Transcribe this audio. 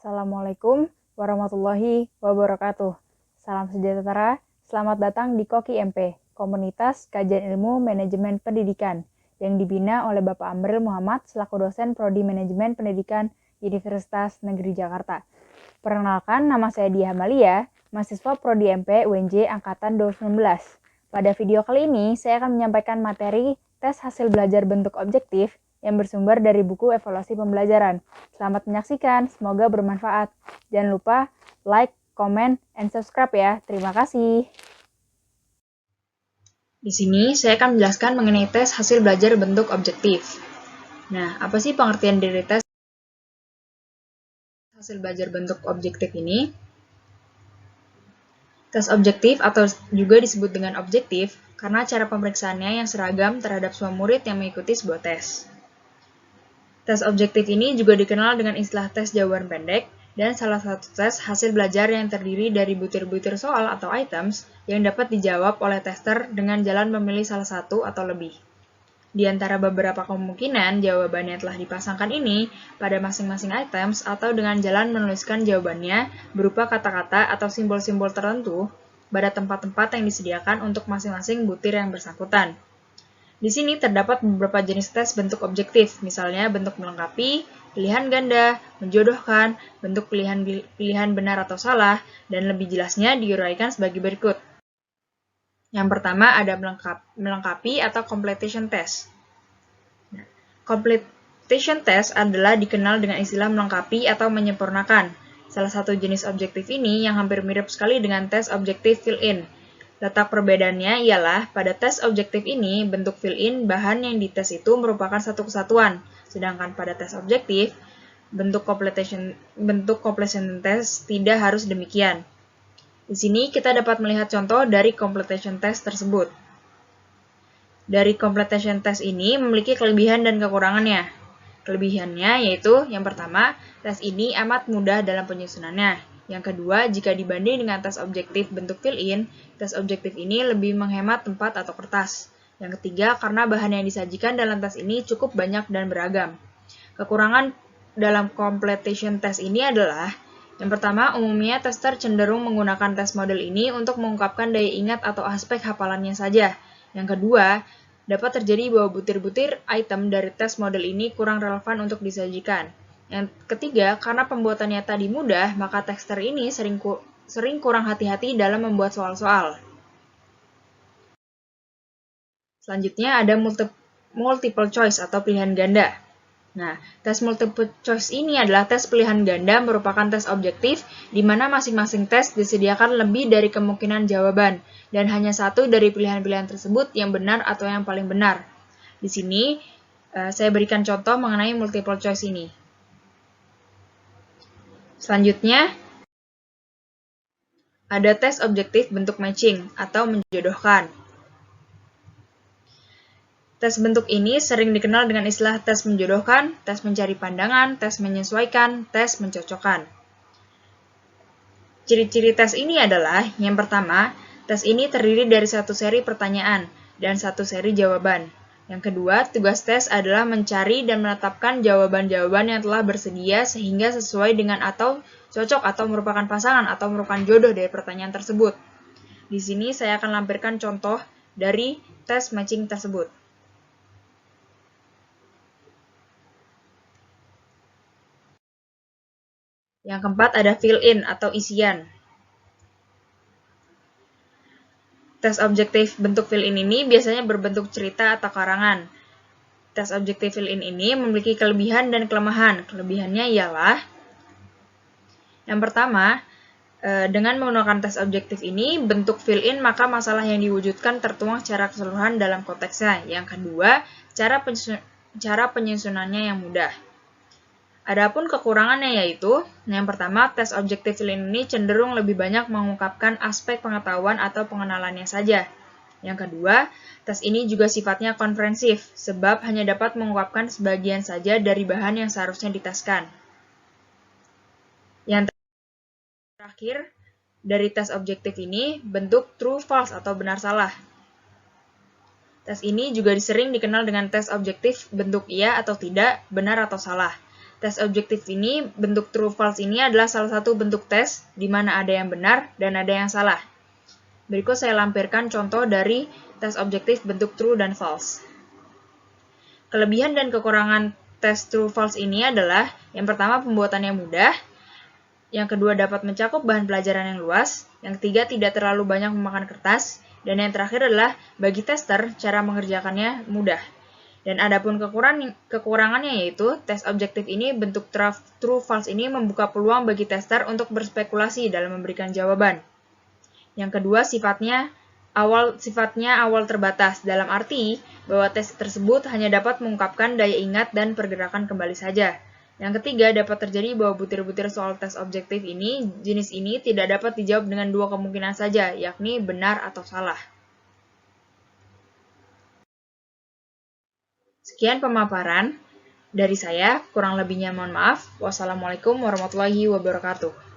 Assalamualaikum warahmatullahi wabarakatuh. Salam sejahtera, selamat datang di Koki MP, Komunitas Kajian Ilmu Manajemen Pendidikan, yang dibina oleh Bapak Amril Muhammad selaku dosen Prodi Manajemen Pendidikan Universitas Negeri Jakarta. Perkenalkan, nama saya Dia Hamalia, mahasiswa Prodi MP UNJ Angkatan 2019. Pada video kali ini, saya akan menyampaikan materi tes hasil belajar bentuk objektif yang bersumber dari buku evaluasi pembelajaran. Selamat menyaksikan, semoga bermanfaat. Jangan lupa like, comment, and subscribe ya. Terima kasih. Di sini saya akan menjelaskan mengenai tes hasil belajar bentuk objektif. Nah, apa sih pengertian dari tes hasil belajar bentuk objektif ini? Tes objektif atau juga disebut dengan objektif karena cara pemeriksaannya yang seragam terhadap semua murid yang mengikuti sebuah tes. Tes objektif ini juga dikenal dengan istilah tes jawaban pendek dan salah satu tes hasil belajar yang terdiri dari butir-butir soal atau items yang dapat dijawab oleh tester dengan jalan memilih salah satu atau lebih. Di antara beberapa kemungkinan jawaban yang telah dipasangkan ini pada masing-masing items atau dengan jalan menuliskan jawabannya berupa kata-kata atau simbol-simbol tertentu pada tempat-tempat yang disediakan untuk masing-masing butir yang bersangkutan. Di sini terdapat beberapa jenis tes bentuk objektif, misalnya bentuk melengkapi, pilihan ganda, menjodohkan, bentuk pilihan benar atau salah, dan lebih jelasnya diuraikan sebagai berikut. Yang pertama ada melengkapi atau completion test. Nah, completion test adalah dikenal dengan istilah melengkapi atau menyempurnakan. Salah satu jenis objektif ini yang hampir mirip sekali dengan tes objektif fill-in. Letak perbedaannya ialah pada tes objektif ini, bentuk fill-in bahan yang dites itu merupakan satu kesatuan, sedangkan pada tes objektif, bentuk completion test tidak harus demikian. Di sini kita dapat melihat contoh dari completion test tersebut. Dari completion test ini memiliki kelebihan dan kekurangannya. Kelebihannya yaitu, yang pertama, tes ini amat mudah dalam penyusunannya. Yang kedua, jika dibanding dengan tes objektif bentuk fill-in, tes objektif ini lebih menghemat tempat atau kertas. Yang ketiga, karena bahan yang disajikan dalam tes ini cukup banyak dan beragam. Kekurangan dalam completion test ini adalah, yang pertama, umumnya tester cenderung menggunakan tes model ini untuk mengungkapkan daya ingat atau aspek hafalannya saja. Yang kedua, dapat terjadi bahwa butir-butir item dari tes model ini kurang relevan untuk disajikan. Yang ketiga, karena pembuatannya tadi mudah, maka tester ini sering kurang hati-hati dalam membuat soal-soal. Selanjutnya ada multiple choice atau pilihan ganda. Nah, tes multiple choice ini adalah tes pilihan ganda merupakan tes objektif di mana masing-masing tes disediakan lebih dari kemungkinan jawaban dan hanya satu dari pilihan-pilihan tersebut yang benar atau yang paling benar. Di sini, saya berikan contoh mengenai multiple choice ini. Selanjutnya, ada tes objektif bentuk matching atau menjodohkan. Tes bentuk ini sering dikenal dengan istilah tes menjodohkan, tes mencari pandangan, tes menyesuaikan, tes mencocokkan. Ciri-ciri tes ini adalah, yang pertama, tes ini terdiri dari satu seri pertanyaan dan satu seri jawaban. Yang kedua, tugas tes adalah mencari dan menetapkan jawaban-jawaban yang telah bersedia sehingga sesuai dengan atau cocok atau merupakan pasangan atau merupakan jodoh dari pertanyaan tersebut. Di sini saya akan lampirkan contoh dari tes matching tersebut. Yang keempat ada fill-in atau isian. Tes objektif bentuk fill-in ini biasanya berbentuk cerita atau karangan. Tes objektif fill-in ini memiliki kelebihan dan kelemahan. Kelebihannya ialah, yang pertama, dengan menggunakan tes objektif ini, bentuk fill-in maka masalah yang diwujudkan tertuang secara keseluruhan dalam konteksnya. Yang kedua, cara penyusunannya yang mudah. Adapun kekurangannya yaitu, yang pertama, tes objektif fill-in ini cenderung lebih banyak mengungkapkan aspek pengetahuan atau pengenalannya saja. Yang kedua, tes ini juga sifatnya konferensif, sebab hanya dapat mengungkapkan sebagian saja dari bahan yang seharusnya diteskan. Yang terakhir, dari tes objektif ini, bentuk true-false atau benar-salah. Tes ini juga sering dikenal dengan tes objektif bentuk iya atau tidak, benar atau salah. tes objektif ini, bentuk true false ini adalah salah satu bentuk tes di mana ada yang benar dan ada yang salah. Berikut saya lampirkan contoh dari tes objektif bentuk true dan false. Kelebihan dan kekurangan tes true false ini adalah yang pertama pembuatannya mudah, yang kedua dapat mencakup bahan pelajaran yang luas, yang ketiga tidak terlalu banyak memakan kertas, dan yang terakhir adalah bagi tester cara mengerjakannya mudah. Dan adapun kekurangannya yaitu tes objektif ini bentuk true false ini membuka peluang bagi tester untuk berspekulasi dalam memberikan jawaban. Yang kedua sifatnya awal terbatas, dalam arti bahwa tes tersebut hanya dapat mengungkapkan daya ingat dan pergerakan kembali saja. Yang ketiga, dapat terjadi bahwa butir-butir soal tes objektif ini, jenis ini tidak dapat dijawab dengan dua kemungkinan saja, yakni benar atau salah. Sekian pemaparan dari saya, kurang lebihnya mohon maaf. Wassalamualaikum warahmatullahi wabarakatuh.